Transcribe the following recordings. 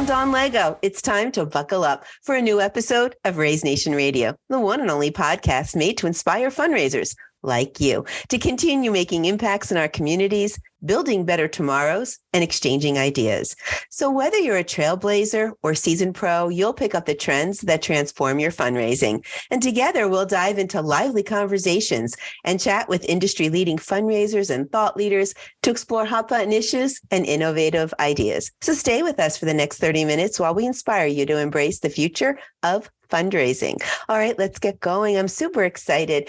I'm Dawn Lego. It's time to buckle up for a new episode of Raise Nation Radio, the one and only podcast made to inspire fundraisers like you to continue making impacts in our communities, building better tomorrows, and exchanging ideas. So whether you're a trailblazer or seasoned pro, you'll pick up the trends that transform your fundraising. And together we'll dive into lively conversations and chat with industry-leading fundraisers and thought leaders to explore hot-button issues and innovative ideas. So stay with us for the next 30 minutes while we inspire you to embrace the future of fundraising. All right, let's get going. I'm super excited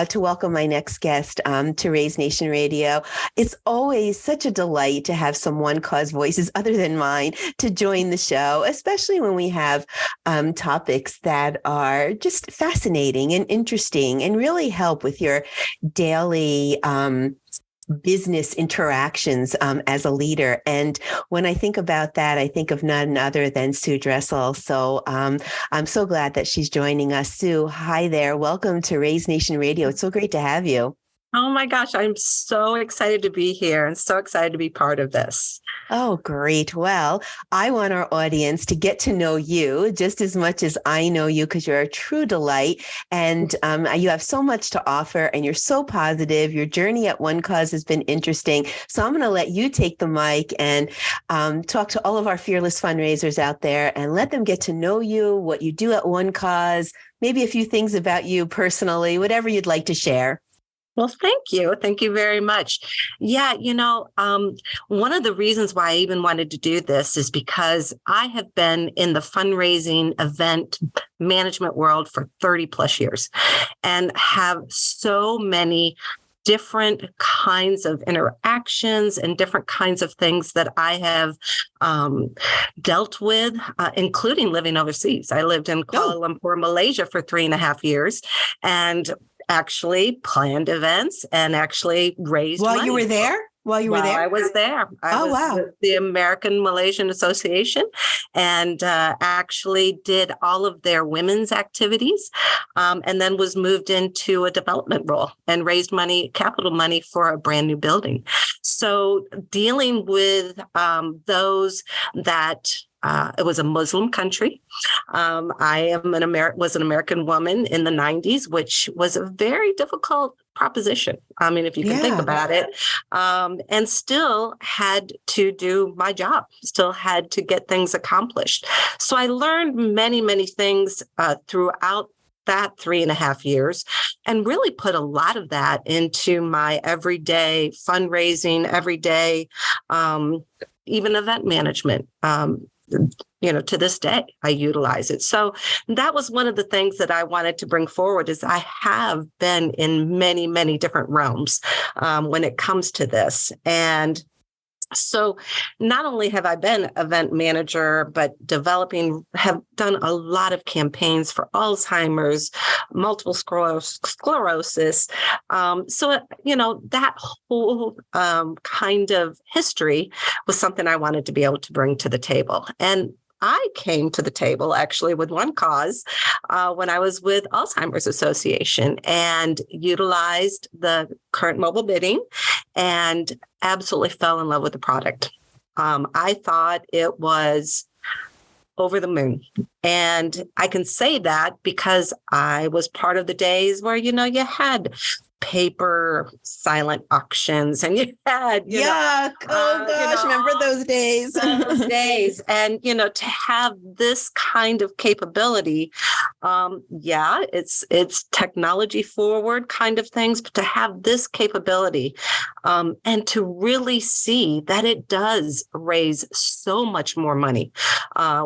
to welcome my next guest to Raise Nation Radio. It's always such a delight to have some one cause voices other than mine to join the show, especially when we have topics that are just fascinating and interesting and really help with your daily business interactions as a leader. And when I think about that, I think of none other than Sue Dressel. So I'm so glad that she's joining us. Sue, hi there. Welcome to Raise Nation Radio. It's so great to have you. Oh my gosh, I'm so excited to be here and so excited to be part of this. Oh, great. Well, I want our audience to get to know you just as much as I know you because you're a true delight and you have so much to offer and you're so positive. Your journey at One Cause has been interesting. So I'm going to let you take the mic and talk to all of our fearless fundraisers out there and let them get to know you, what you do at One Cause, maybe a few things about you personally, whatever you'd like to share. Well, thank you. Thank you very much. Yeah, one of the reasons why I even wanted to do this is because I have been in the fundraising event management world for 30 plus years and have so many different kinds of interactions and different kinds of things that I have dealt with, including living overseas. I lived in Kuala Lumpur, Malaysia for 3.5 years and actually planned events and actually raised money. While you were there? I was there. I was with the American Malaysian Association and actually did all of their women's activities and then was moved into a development role and raised capital money for a brand new building. So dealing with those that it was a Muslim country. I was an American woman in the 90s, which was a very difficult proposition. I mean, if you can think about it, and still had to do my job, still had to get things accomplished. So I learned many, many things throughout that 3.5 years and really put a lot of that into my everyday fundraising, everyday, even event management. To this day, I utilize it. So that was one of the things that I wanted to bring forward is I have been in many, many different realms when it comes to this. And so not only have I been event manager, but have done a lot of campaigns for Alzheimer's, multiple sclerosis. That whole kind of history was something I wanted to be able to bring to the table. And I came to the table actually with One Cause when I was with Alzheimer's Association and utilized the current mobile bidding and absolutely fell in love with the product. I thought it was over the moon. And I can say that because I was part of the days where, you had paper silent auctions and you had remember those days. And to have this kind of capability, it's technology forward kind of things, but to have this capability and to really see that it does raise so much more money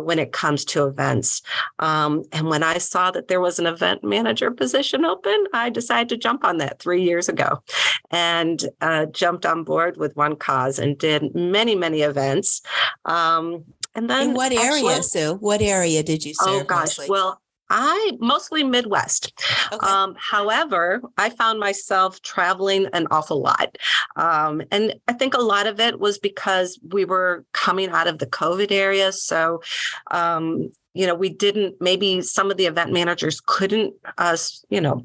when it comes to events. And when I saw that there was an event manager position open, I decided to jump on that 3 years ago and jumped on board with One Cause and did many, many events. And then in what area, Sue? What area did you serve? Oh gosh, mostly? Well, I mostly Midwest. Okay. However, I found myself traveling an awful lot. And I think a lot of it was because we were coming out of the COVID area. So, we didn't, maybe some of the event managers couldn't,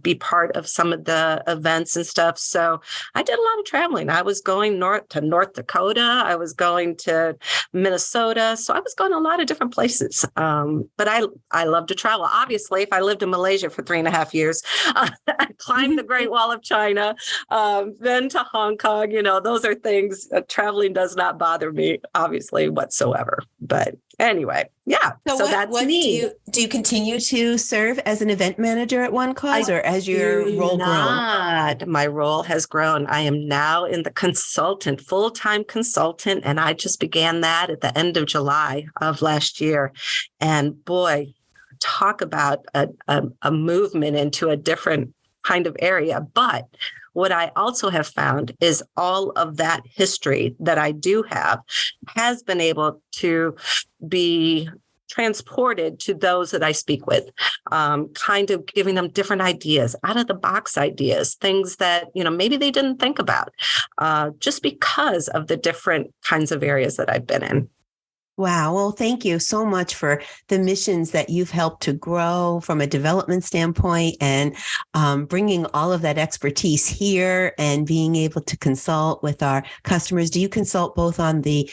be part of some of the events and stuff. So I did a lot of traveling. I was going north to North Dakota. I was going to Minnesota. So I was going to a lot of different places. But I love to travel. Obviously, if I lived in Malaysia for 3.5 years, I climbed the Great Wall of China, then to Hong Kong. Those are things, traveling does not bother me, obviously, whatsoever. But anyway, yeah. So that's me. Do you continue to serve as an event manager at One Cause, or has your role grown? My role has grown. I am now in the full-time consultant, and I just began that at the end of July of last year. And boy, talk about a movement into a different kind of area. But what I also have found is all of that history that I do have has been able to be transported to those that I speak with, kind of giving them different ideas, out of the box ideas, things that, maybe they didn't think about, just because of the different kinds of areas that I've been in. Wow. Well, thank you so much for the missions that you've helped to grow from a development standpoint, and bringing all of that expertise here and being able to consult with our customers. Do you consult both on the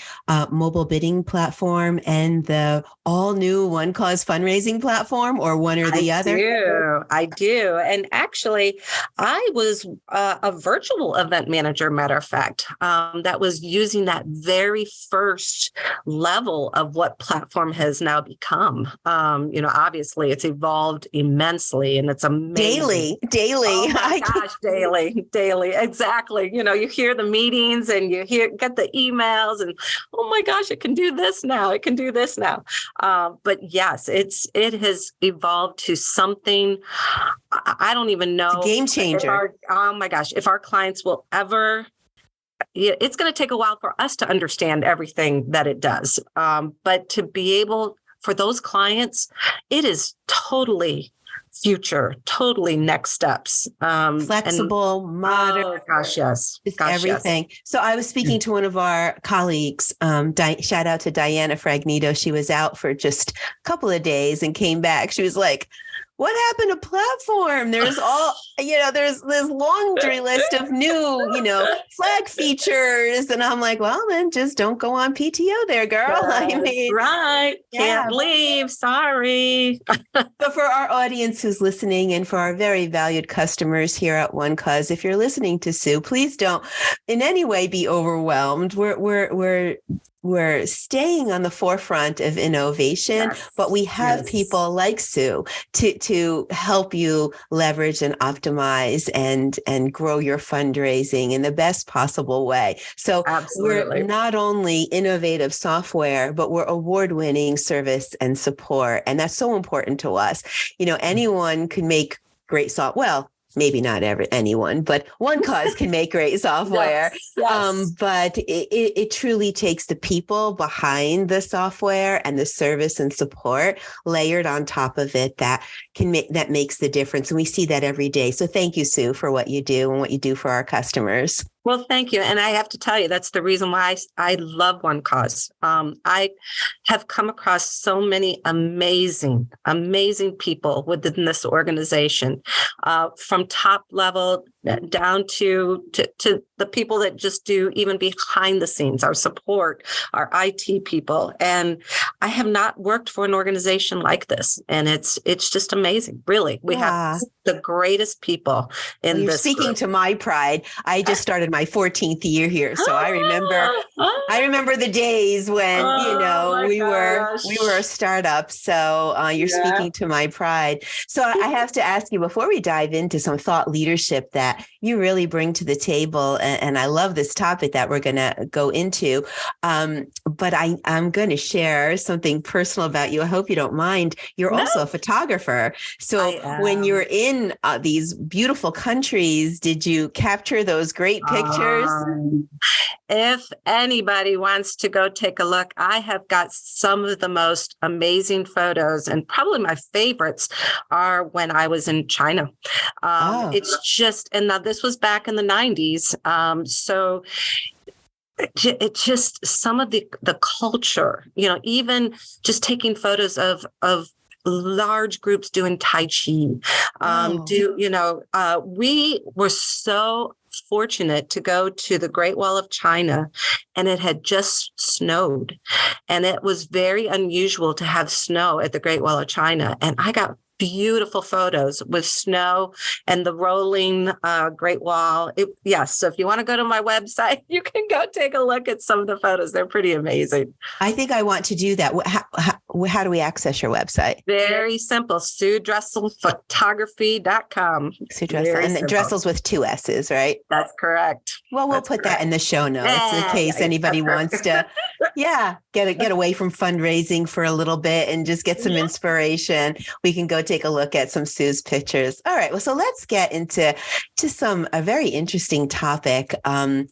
mobile bidding platform and the all new One Cause fundraising platform, or one or the other? I do. And actually, I was a virtual event manager, matter of fact, that was using that very first level of what platform has now become. Obviously it's evolved immensely, and it's amazing. Daily. Oh my gosh, daily. Exactly. You hear the meetings and get the emails, and oh my gosh, it can do this now. It can do this now. But yes, it has evolved to something. I don't even know. It's a game changer. Oh my gosh, if our clients will ever. It's going to take a while for us to understand everything that it does. But to be able, for those clients, it is totally future, totally next steps. Flexible, modern. Oh, gosh, yes. Everything. Yes. So I was speaking to one of our colleagues, shout out to Diana Fragnito. She was out for just a couple of days and came back. She was like, what happened to platform? There's there's this laundry list of new, flag features. And I'm like, well, then just don't go on PTO there, girl. Right. Can't leave. Sorry. But for our audience who's listening, and for our very valued customers here at One Cause, if you're listening to Sue, please don't in any way be overwhelmed. We're staying on the forefront of innovation, but we have people like Sue to help you leverage and optimize and grow your fundraising in the best possible way. So We're not only innovative software, but we're award-winning service and support. And that's so important to us. Anyone can make great software. Well, maybe not anyone, but One Cause can make great software. Yes. But it truly takes the people behind the software and the service and support layered on top of it that makes the difference. And we see that every day. So thank you, Sue, for what you do and what you do for our customers. Well, thank you. And I have to tell you, that's the reason why I love One Cause. I have come across so many amazing people within this organization, from top level down to the people that just do even behind the scenes, our support, our IT people. And I have not worked for an organization like this. And it's just amazing. Really. We have the greatest people in this. Speaking group. To my pride, I just started my 14th year here. So I remember the days when, we were a startup. So you're speaking to my pride. So I have to ask you, before we dive into some thought leadership that you really bring to the table, and I love this topic that we're going to go into, but I'm going to share something personal about you. I hope you don't mind. You're also a photographer. So when you're in these beautiful countries, did you capture those great pictures? If anybody wants to go take a look, I have got some of the most amazing photos, and probably my favorites are when I was in China. It's just, and now this was back in the 90s. So it just some of the culture, even just taking photos of large groups doing Tai Chi. We were so fortunate to go to the Great Wall of China, and it had just snowed, and it was very unusual to have snow at the Great Wall of China. And I got beautiful photos with snow and the rolling Great Wall. So if you want to go to my website, you can go take a look at some of the photos. They're pretty amazing. I think I want to do that. How do we access your website? Very simple. SueDresselPhotography.com. Sue Dressel. And the Dressel's with 2 S's, right? That's correct. Well, we'll put that in the show notes in case anybody wants to, get away from fundraising for a little bit and just get some inspiration. We can go take a look at some Sue's pictures. All right. Well, so let's get into a very interesting topic. I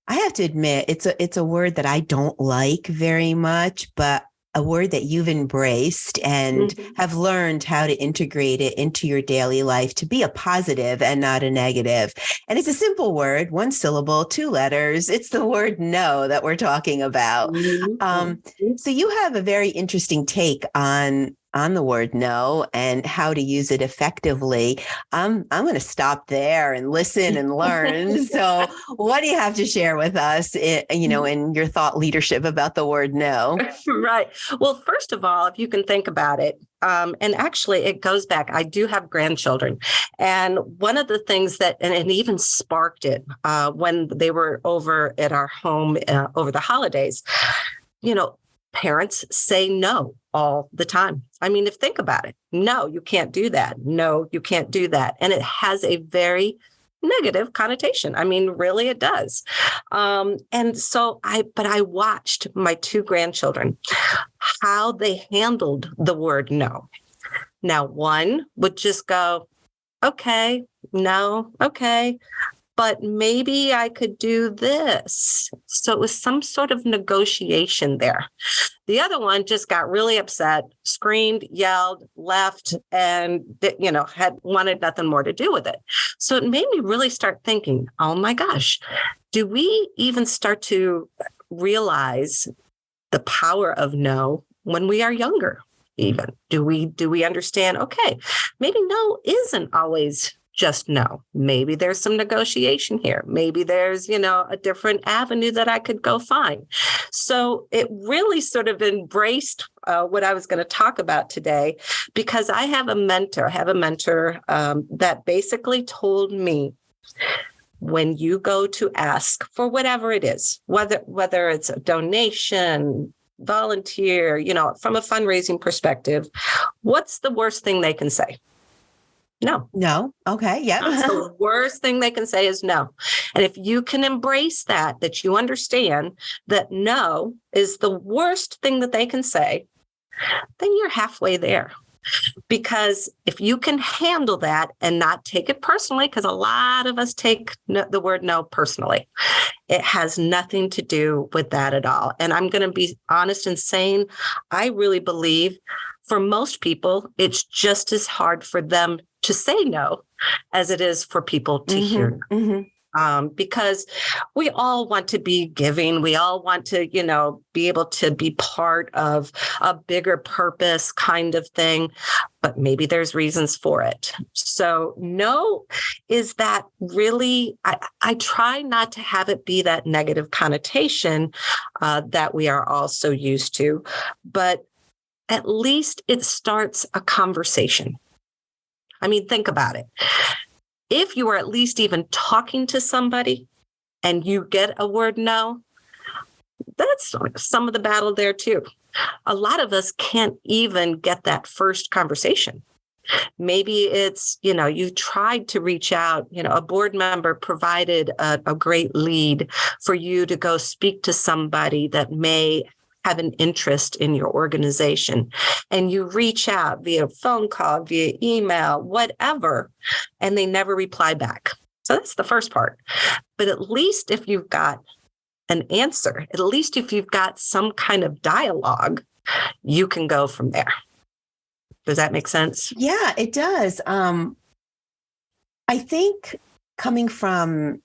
have to admit, it's a word that I don't like very much, but a word that you've embraced and have learned how to integrate it into your daily life to be a positive and not a negative. And it's a simple word, 1 syllable, 2 letters. It's the word no that we're talking about. So you have a very interesting take on the word no and how to use it effectively. I'm going to stop there and listen and learn. So what do you have to share with us, in your thought leadership about the word no? Right. Well, first of all, if you can think about it, and actually it goes back, I do have grandchildren. And one of the things that, and it even sparked it when they were over at our home over the holidays, parents say no all the time. I mean, think about it. No, you can't do that. No, you can't do that. And it has a very negative connotation. I mean, really, it does. And so I watched my 2 grandchildren, how they handled the word no. Now, one would just go, okay, no, okay, but maybe I could do this. So it was some sort of negotiation there. The other one just got really upset, screamed, yelled, left, and, had wanted nothing more to do with it. So it made me really start thinking, oh my gosh, do we even start to realize the power of no when we are younger? Even do we understand, okay, maybe no isn't always just no. Maybe there's some negotiation here. Maybe there's, a different avenue that I could go find. So it really sort of embraced what I was going to talk about today, because I have a mentor that basically told me, when you go to ask for whatever it is, whether it's a donation, volunteer, from a fundraising perspective, what's the worst thing they can say? No. No. Okay. Yeah. That's the worst thing they can say is no. And if you can embrace that you understand that no is the worst thing that they can say, then you're halfway there. Because if you can handle that and not take it personally, because a lot of us take the word no personally, it has nothing to do with that at all. And I'm going to be honest in saying, I really believe for most people, it's just as hard for them to say no as it is for people to hear no. Because we all want to be giving. We all want to, be able to be part of a bigger purpose kind of thing, but maybe there's reasons for it. So no is that really, I try not to have it be that negative connotation that we are all so used to, but at least it starts a conversation. I mean, think about it. If you are at least even talking to somebody and you get a word no, that's some of the battle there too. A lot of us can't even get that first conversation. Maybe it's, you tried to reach out, a board member provided a great lead for you to go speak to somebody that may have an interest in your organization, and you reach out via phone call, via email, whatever, and they never reply back. So that's the first part. But at least if you've got an answer, at least if you've got some kind of dialogue, you can go from there. Does that make sense? Yeah, it does. I think coming from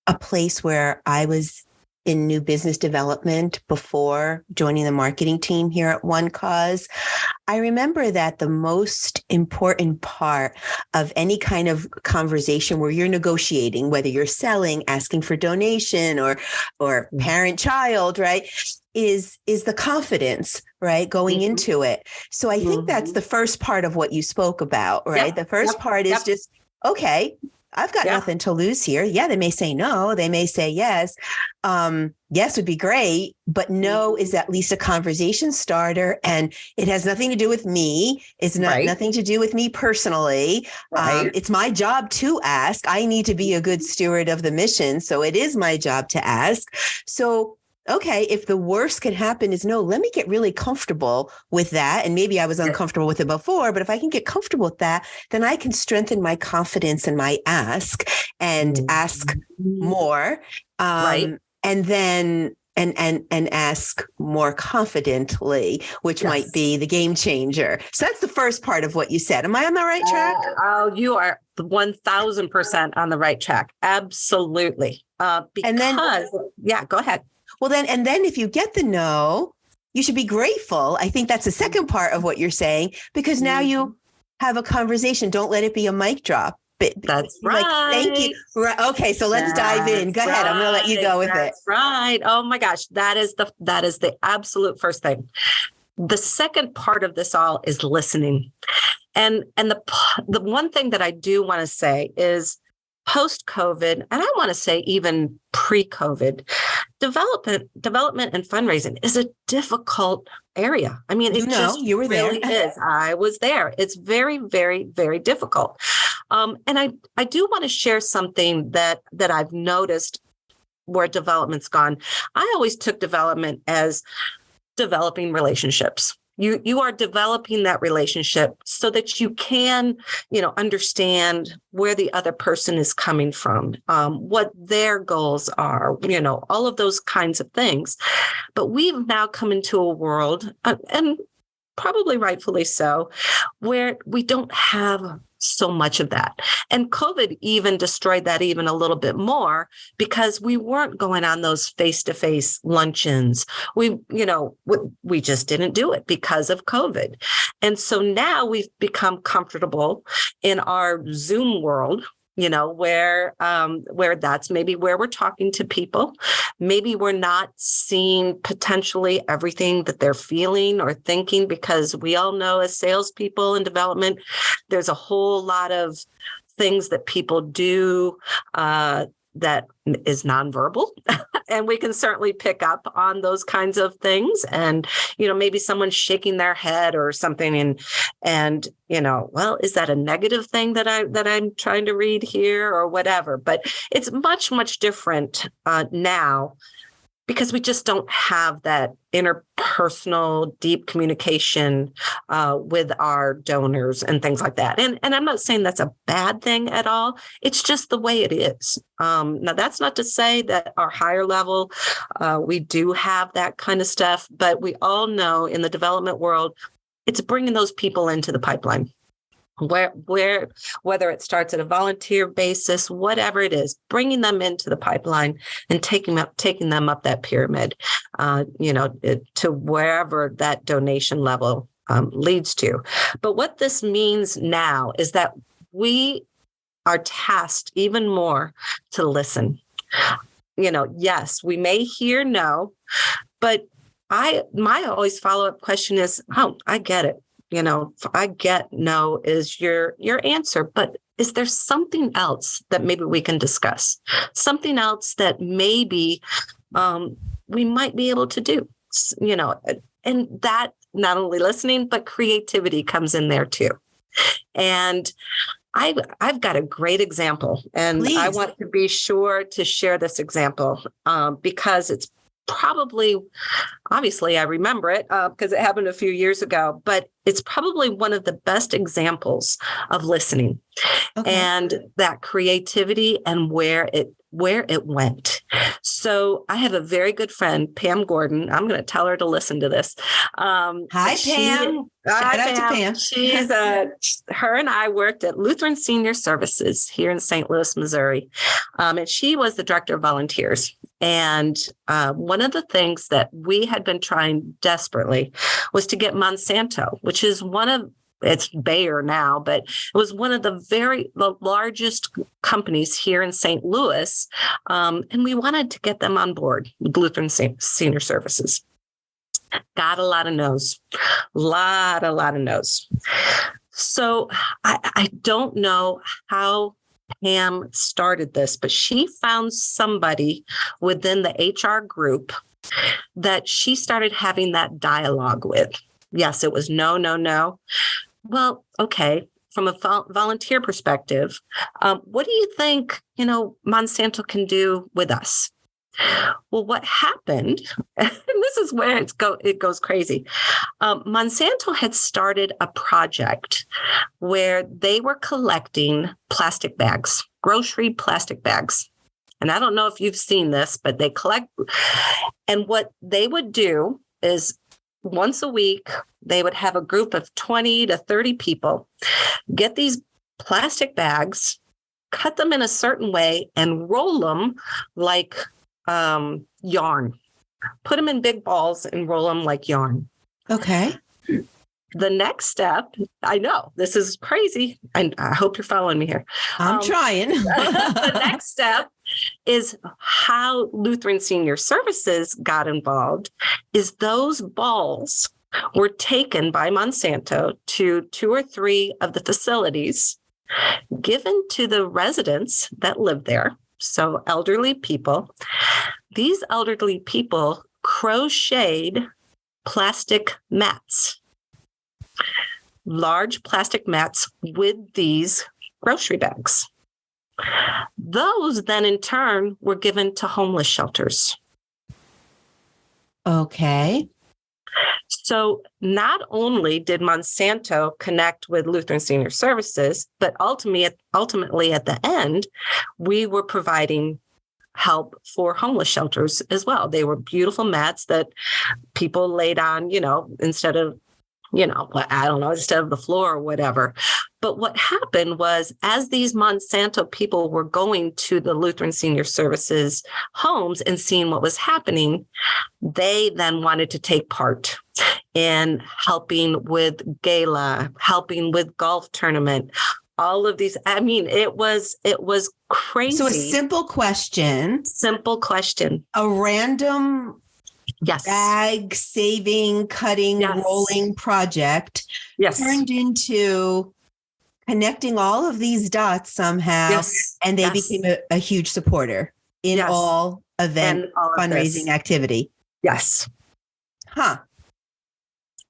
a place where I was in new business development before joining the marketing team here at One Cause, I remember that the most important part of any kind of conversation where you're negotiating, whether you're selling, asking for donation or parent-child, right, is the confidence, right, going into it. So I think that's the first part of what you spoke about, right? Yep. The first part is just, okay, I've got nothing to lose here. Yeah, they may say no. They may say yes. Yes would be great, but no is at least a conversation starter. And it has nothing to do with me. It's nothing to do with me personally. It's my job to ask. I need to be a good steward of the mission. So it is my job to ask. So okay, if the worst can happen is no, let me get really comfortable with that. And maybe I was uncomfortable with it before, but if I can get comfortable with that, then I can strengthen my confidence in my ask and ask more. And then and ask more confidently, which might be the game changer. So that's the first part of what you said. Am I on the right track? Oh, you are 1,000% on the right track. Absolutely. Go ahead. Well, then if you get the no, you should be grateful. I think that's the second part of what you're saying, because now you have a conversation. Don't let it be a mic drop. But that's right. Thank you. Right. Okay. So let's dive in. Go ahead. I'm going to let you go with it. That's right. Oh my gosh. That is the absolute first thing. The second part of this all is listening. And the one thing that I do want to say is post-COVID, and I want to say even pre-COVID, development and fundraising is a difficult area. I mean, you were really there. Is. I was there. It's very, very, very difficult. And I do want to share something that I've noticed where development's gone. I always took development as developing relationships. You are developing that relationship so that you can, understand where the other person is coming from, what their goals are, all of those kinds of things. But we've now come into a world, and probably rightfully so, where we don't have so much of that. And COVID even destroyed that even a little bit more, because we weren't going on those face-to-face luncheons. We just didn't do it because of COVID. And so now we've become comfortable in our Zoom world, where that's maybe where we're talking to people. Maybe we're not seeing potentially everything that they're feeling or thinking, because we all know as salespeople in development, there's a whole lot of things that people do that is nonverbal. And we can certainly pick up on those kinds of things. And, maybe someone's shaking their head or something. And well, is that a negative thing that I'm trying to read here or whatever? But it's much, much different now, because we just don't have that interpersonal, deep communication with our donors and things like that. And I'm not saying that's a bad thing at all. It's just the way it is. Now, that's not to say that our higher level, we do have that kind of stuff, but we all know in the development world, it's bringing those people into the pipeline. Whether it starts at a volunteer basis, whatever it is, bringing them into the pipeline and taking them up that pyramid, to wherever that donation level leads to. But what this means now is that we are tasked even more to listen. Yes, we may hear no, but my always follow-up question is, oh, I get it. I get no is your answer, but is there something else that maybe we can discuss? Something else that maybe we might be able to do, and that not only listening, but creativity comes in there too. And I've got a great example, and please. I want to be sure to share this example because it's probably, obviously I remember it because it happened a few years ago, but it's probably one of the best examples of listening and that creativity and where it went. So I have a very good friend, Pam Gordon. I'm going to tell her to listen to this. Hi, Pam. Shout out to Pam. She's her and I worked at Lutheran Senior Services here in St. Louis, Missouri. And she was the director of volunteers. And one of the things that we had been trying desperately was to get Monsanto, which is it's Bayer now, but it was one of the largest companies here in St. Louis. And we wanted to get them on board with Lutheran Senior Services. Got a lot of no's, a lot of no's. So I don't know how Pam started this, but she found somebody within the HR group that she started having that dialogue with. Yes, it was no, no, no. Well, okay. From a volunteer perspective, what do you think, Monsanto can do with us? Well, what happened, and this is where it goes crazy. Monsanto had started a project where they were collecting plastic bags, grocery plastic bags. And I don't know if you've seen this, but they collect. And what they would do is once a week, they would have a group of 20 to 30 people get these plastic bags, cut them in a certain way, and roll them like yarn. Put them in big balls and roll them like yarn. Okay. The next step, I know this is crazy, and I hope you're following me here. I'm trying. The next step is how Lutheran Senior Services got involved is those balls were taken by Monsanto to 2 or 3 of the facilities, given to the residents that live there. So elderly people. These elderly people crocheted plastic mats, large plastic mats with these grocery bags. Those then in turn were given to homeless shelters. Okay. So not only did Monsanto connect with Lutheran Senior Services, but ultimately at the end, we were providing help for homeless shelters as well. They were beautiful mats that people laid on, instead of the floor or whatever. But what happened was, as these Monsanto people were going to the Lutheran Senior Services homes and seeing what was happening, they then wanted to take part in helping with gala, helping with golf tournament, all of these. I mean, it was crazy. So a simple question. A random bag saving, cutting, rolling project turned into connecting all of these dots somehow. And they became a huge supporter in all event and all fundraising activity. Yes. Huh.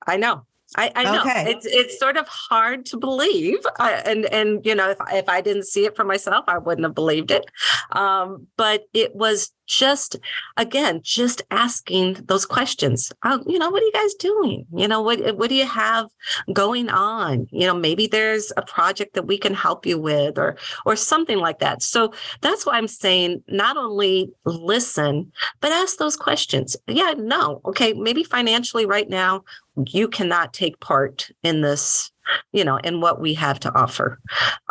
I know. I know. Okay. It's sort of hard to believe. If I didn't see it for myself, I wouldn't have believed it. But it was just asking those questions. What are you guys doing? What do you have going on? Maybe there's a project that we can help you with or something like that. So that's why I'm saying not only listen, but ask those questions. Yeah, no. Okay. Maybe financially right now, you cannot take part in this, in what we have to offer.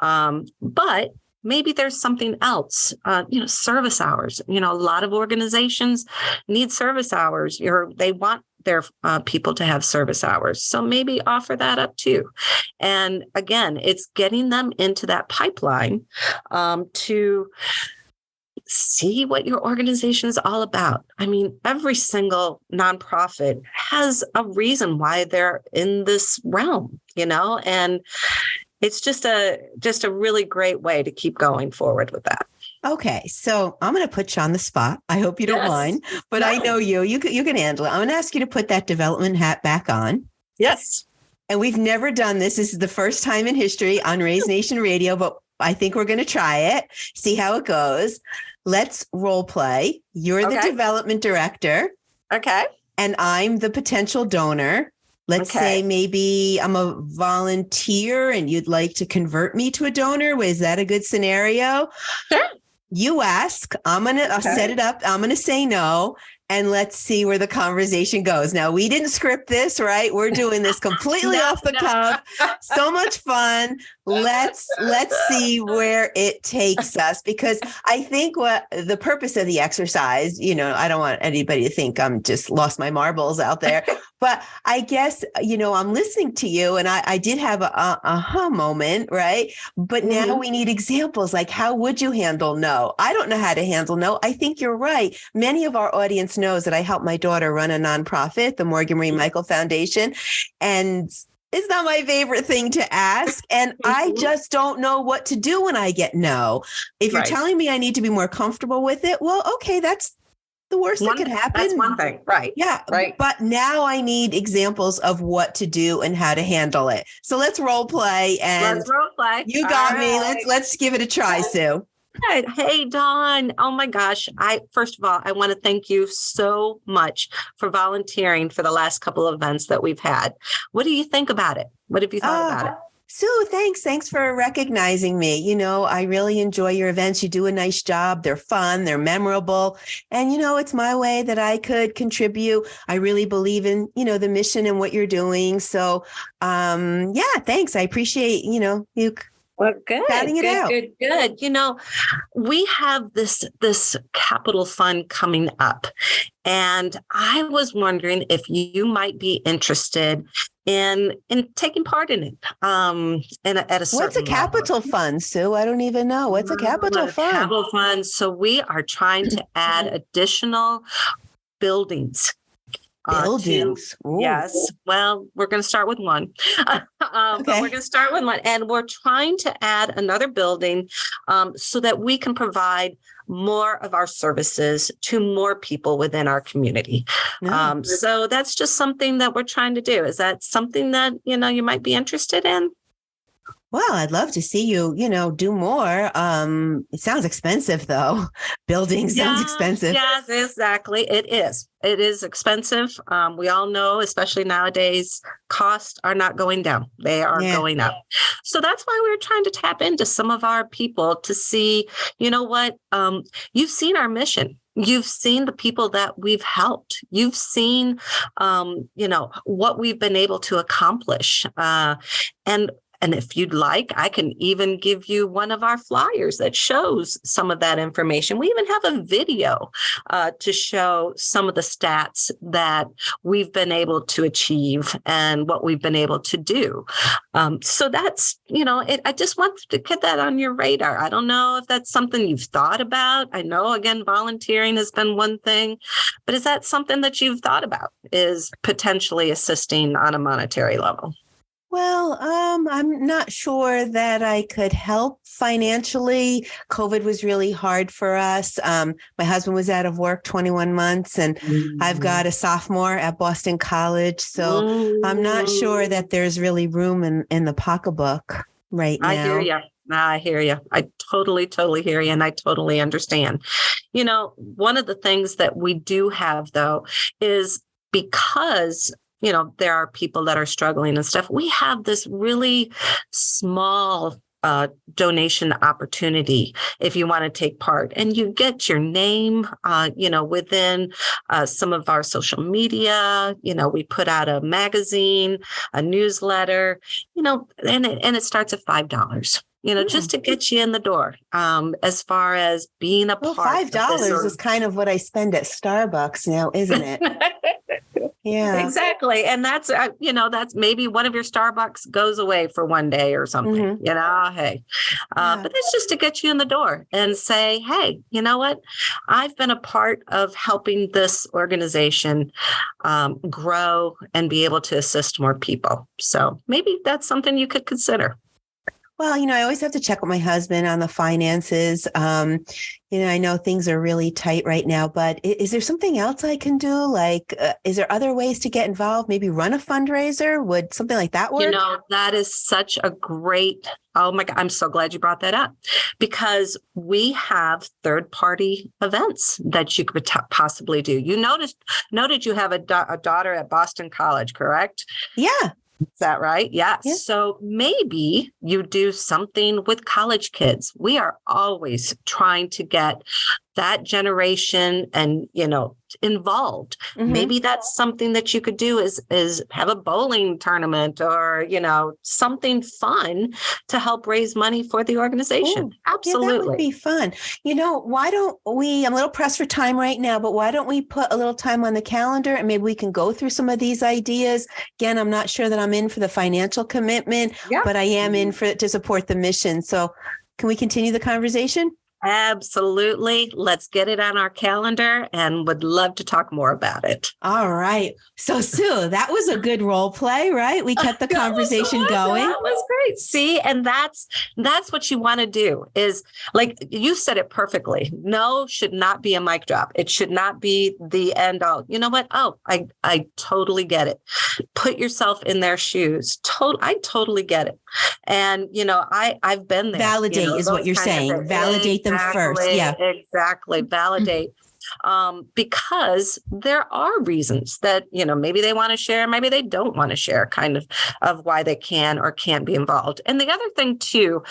But maybe there's something else, service hours. A lot of organizations need service hours. They want their people to have service hours. So maybe offer that up too. And again, it's getting them into that pipeline to see what your organization is all about. I mean, every single nonprofit has a reason why they're in this realm, and it's just a really great way to keep going forward with that. Okay. So I'm going to put you on the spot. I hope you don't mind, but no. I know you can handle it. I'm going to ask you to put that development hat back on. Yes. And we've never done this. This is the first time in history on Raise Nation Radio, but I think we're going to try it, see how it goes. Let's role play. You're the development director. Okay. And I'm the potential donor. Let's say maybe I'm a volunteer and you'd like to convert me to a donor. Is that a good scenario? Sure. You ask, I'll set it up. I'm going to say no. and let's see where the conversation goes. Now, we didn't script this, right? We're doing this completely off the cuff. So much fun. Let's see where it takes us, because I think what the purpose of the exercise, I don't want anybody to think I'm just lost my marbles out there, but I guess, I'm listening to you and I did have a aha moment, right? But now we need examples. Like, how would you handle no? I don't know how to handle no. I think you're right. Many of our audience knows that I help my daughter run a nonprofit, the Morgan Marie Michael Foundation. And it's not my favorite thing to ask. And I just don't know what to do when I get no. If you're telling me I need to be more comfortable with it, well, okay, that's the worst that could happen. That's one thing. Right. Yeah. Right. But now I need examples of what to do and how to handle it. So let's role play. And let's role play. You got me. Let's give it a try, Sue. Right. Hey, Dawn. Oh my gosh. First of all, I want to thank you so much for volunteering for the last couple of events that we've had. What do you think about it? What have you thought about it? Sue, thanks. Thanks for recognizing me. I really enjoy your events. You do a nice job. They're fun. They're memorable. And, it's my way that I could contribute. I really believe in, the mission and what you're doing. So, thanks. I appreciate, you well, good. Batting it out. Good. We have this capital fund coming up, and I was wondering if you might be interested in taking part in it. At a certain What's a capital fund, Sue? I don't even know. What's a capital fund? Capital fund. So we are trying to add additional buildings. Buildings. Yes. Well, we're going to start with one. But we're going to start with one. And we're trying to add another building so that we can provide more of our services to more people within our community. So that's just something that we're trying to do. Is that something that, you might be interested in? Well, I'd love to see you, do more. It sounds expensive, though. Building sounds expensive. Yes, exactly. It is. It is expensive. We all know, especially nowadays, costs are not going down. They are going up. So that's why we're trying to tap into some of our people to see, what, you've seen our mission. You've seen the people that we've helped. You've seen, what we've been able to accomplish. And if you'd like, I can even give you one of our flyers that shows some of that information. We even have a video to show some of the stats that we've been able to achieve and what we've been able to do. So that's, I just want to get that on your radar. I don't know if that's something you've thought about. I know, again, volunteering has been one thing, but is that something that you've thought about, is potentially assisting on a monetary level? Well, I'm not sure that I could help financially. COVID was really hard for us. My husband was out of work 21 months, and I've got a sophomore at Boston College. So I'm not sure that there's really room in the pocketbook right now. I hear you. I totally hear you. And I totally understand. One of the things that we do have, though, is because there are people that are struggling and stuff. We have this really small donation opportunity if you want to take part, and you get your name, within some of our social media. We put out a magazine, a newsletter, and it starts at $5. Just to get you in the door. As far as being a part. $5 is kind of what I spend at Starbucks now, isn't it? Yeah, exactly. And that's, that's maybe one of your Starbucks goes away for one day or something, hey, but it's just to get you in the door and say, hey, you know what? I've been a part of helping this organization grow and be able to assist more people. So maybe that's something you could consider. Well, I always have to check with my husband on the finances. I know things are really tight right now, but is there something else I can do? Like, is there other ways to get involved? Maybe run a fundraiser? Would something like that work? That is such a great, oh my God, I'm so glad you brought that up, because we have third-party events that you could possibly do. You noted you have a daughter at Boston College, correct? Yeah. Is that right? Yes. Yeah. So maybe you do something with college kids. We are always trying to get that generation and, involved. Mm-hmm. Maybe that's something that you could do is have a bowling tournament or, something fun to help raise money for the organization. Ooh, absolutely. Yeah, that would be fun. Why don't we, I'm a little pressed for time right now, but why don't we put a little time on the calendar and maybe we can go through some of these ideas? Again, I'm not sure that I'm in for the financial commitment, but I am in to support the mission. So can we continue the conversation? Absolutely. Let's get it on our calendar and would love to talk more about it. All right. So Sue, that was a good role play, right? We kept the conversation going. That was great. See, and that's what you want to do is like you said it perfectly. No should not be a mic drop. It should not be the end all. You know what? Oh, I totally get it. Put yourself in their shoes. I totally get it. And, I've been there. Validate is what you're saying. Validate them first. Yeah, exactly. Validate. Because there are reasons that, maybe they want to share, maybe they don't want to share kind of why they can or can't be involved. And the other thing too,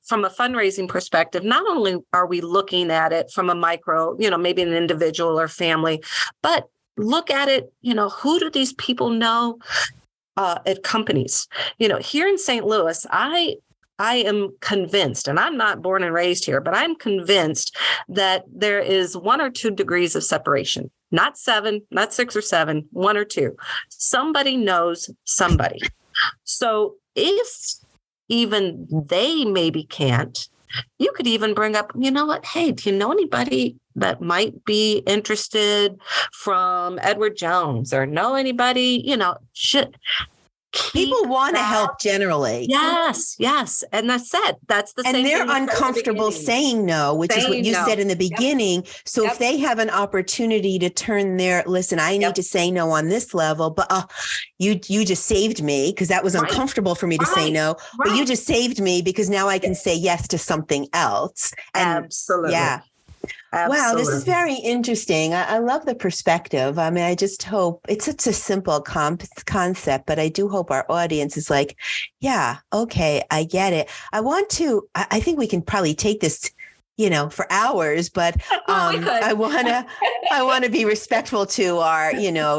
from a fundraising perspective, not only are we looking at it from a micro, maybe an individual or family, but look at it, who do these people know at companies? Here in St. Louis, I am convinced, and I'm not born and raised here, but I'm convinced that there is 1 or 2 degrees of separation, not 7, not 6 or 7, 1 or 2. Somebody knows somebody. So if even they maybe can't, you could even bring up, what? Hey, do you know anybody that might be interested from Edward Jones or know anybody, people want to help generally. Yes. And that's it. That's the same thing. And they're uncomfortable saying no, which is what you said in the beginning. Yep. So if they have an opportunity to turn listen, I need to say no on this level, but you just saved me because that was uncomfortable for me to say no, but you just saved me because now I can say yes to something else. And absolutely. Yeah. Absolutely. Wow, this is very interesting. I love the perspective. I mean, I just hope it's such a simple concept, but I do hope our audience is like, yeah, okay, I get it. I think we can probably take this, for hours, but I want to be respectful to our,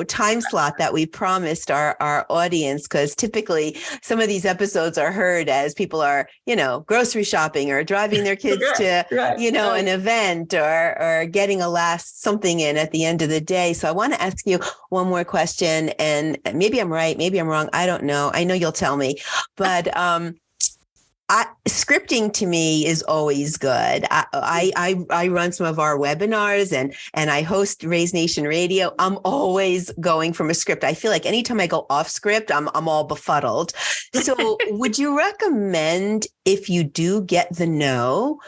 time slot that we promised our audience, because typically some of these episodes are heard as people are, grocery shopping or driving their kids to, an event or getting a last something in at the end of the day. So I want to ask you one more question, and maybe I'm right, maybe I'm wrong. I don't know. I know you'll tell me, but, scripting to me is always good. I run some of our webinars and I host Raise Nation Radio. I'm always going from a script. I feel like anytime I go off script, I'm all befuddled. So would you recommend, if you do get the no,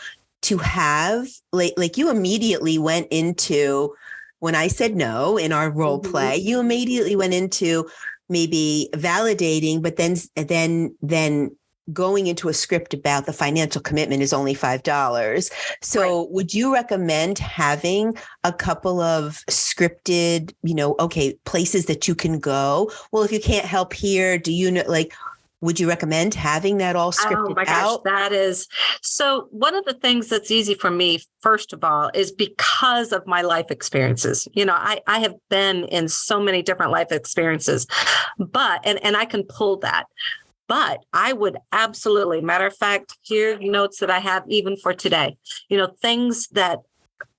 to have like you immediately went into, when I said no in our role play, you immediately went into maybe validating, but then going into a script about the financial commitment is only $5. So would you recommend having a couple of scripted, places that you can go? Well, if you can't help here, do you know, would you recommend having that all scripted out? Oh my gosh, that is. So one of the things that's easy for me, first of all, is because of my life experiences. I have been in so many different life experiences, and I can pull that. But I would absolutely, matter of fact, here are notes that I have even for today, things that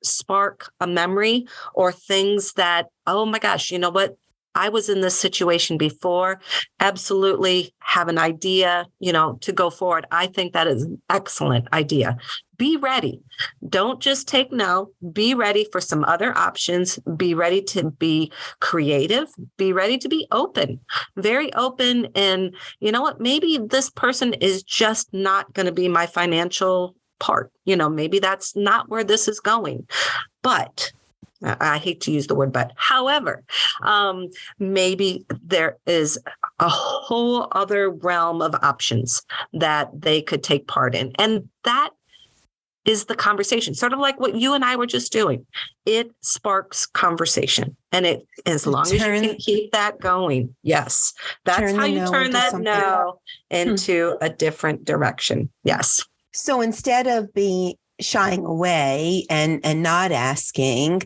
spark a memory or things that, oh my gosh, you know what? I was in this situation before. Absolutely have an idea, to go forward. I think that is an excellent idea. Be ready. Don't just take no. Be ready for some other options. Be ready to be creative. Be ready to be open, very open. And you know what? Maybe this person is just not going to be my financial part. Maybe that's not where this is going. But I hate to use the word, but however, maybe there is a whole other realm of options that they could take part in. And that is the conversation, sort of like what you and I were just doing. It sparks conversation. And as long as you can keep that going. Yes. That's how you turn that no into a different direction. Yes. So instead of shying away and not asking.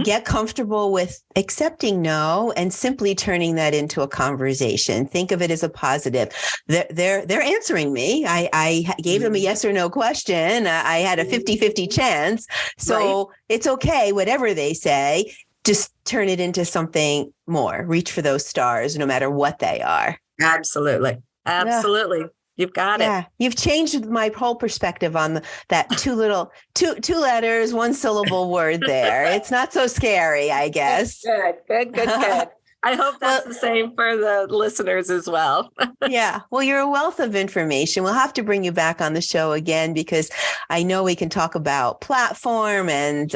Get comfortable with accepting no and simply turning that into a conversation. Think of it as a positive. They're answering me. I gave them a yes or no question. I had a 50-50 chance. So it's okay, whatever they say, just turn it into something more. Reach for those stars, no matter what they are. Absolutely. Yeah. You've got it. You've changed my whole perspective on that two letters, one syllable word there. It's not so scary, I guess. Good. I hope that's the same for the listeners as well. Yeah. Well, you're a wealth of information. We'll have to bring you back on the show again, because I know we can talk about platform and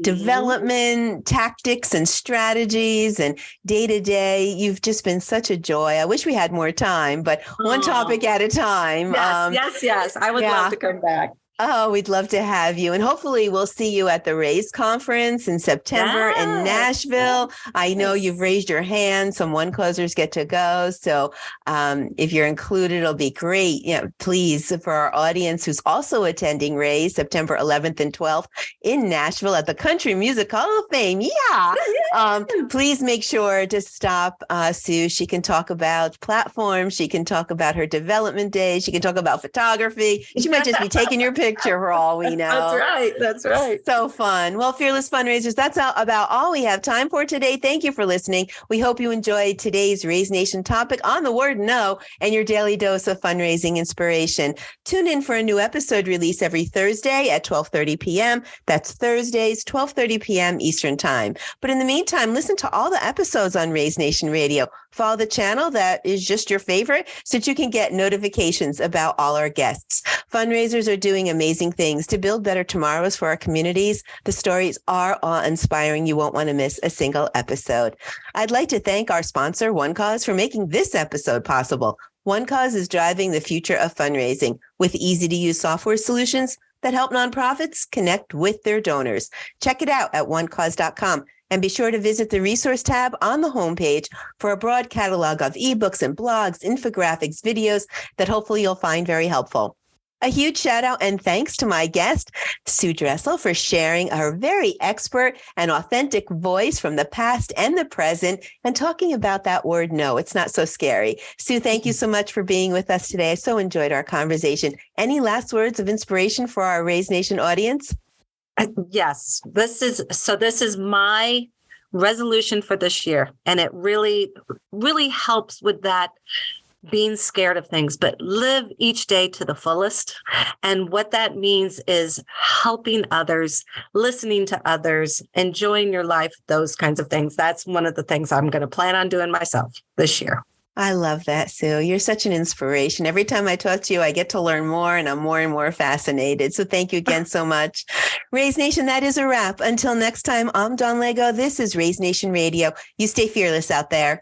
development tactics and strategies and day to day. You've just been such a joy. I wish we had more time, but one topic at a time. Yes. I would love to come back. Oh, we'd love to have you. And hopefully we'll see you at the Raise Conference in September in Nashville. I know you've raised your hand. Some one closers get to go. So if you're included, it'll be great. Please, for our audience who's also attending Raise September 11th and 12th in Nashville at the Country Music Hall of Fame. Please make sure to stop Sue. She can talk about platforms. She can talk about her development days. She can talk about photography. She might just be taking your picture for all we know. That's right. So fun. Well, Fearless Fundraisers, that's about all we have time for today. Thank you for listening. We hope you enjoyed today's Raise Nation topic on the word no and your daily dose of fundraising inspiration. Tune in for a new episode release every Thursday at 12:30 p.m. That's Thursdays, 12:30 p.m. Eastern Time. But in the meantime, listen to all the episodes on Raise Nation Radio. Follow the channel that is just your favorite so that you can get notifications about all our guests. Fundraisers are doing amazing things to build better tomorrows for our communities. The stories are awe-inspiring. You won't want to miss a single episode. I'd like to thank our sponsor, One Cause, for making this episode possible. One Cause is driving the future of fundraising with easy-to-use software solutions that help nonprofits connect with their donors. Check it out at onecause.com. And be sure to visit the resource tab on the homepage for a broad catalog of ebooks and blogs, infographics, videos that hopefully you'll find very helpful. A huge shout out and thanks to my guest, Sue Dressel, for sharing her very expert and authentic voice from the past and the present and talking about that word no. It's not so scary. Sue, thank you so much for being with us today. I so enjoyed our conversation. Any last words of inspiration for our Raise Nation audience? Yes, this is my resolution for this year. And it really, really helps with that being scared of things, but live each day to the fullest. And what that means is helping others, listening to others, enjoying your life, those kinds of things. That's one of the things I'm going to plan on doing myself this year. I love that, Sue. You're such an inspiration. Every time I talk to you, I get to learn more and I'm more and more fascinated. So thank you again so much. Raise Nation, that is a wrap. Until next time, I'm Dawn Lego. This is Raise Nation Radio. You stay fearless out there.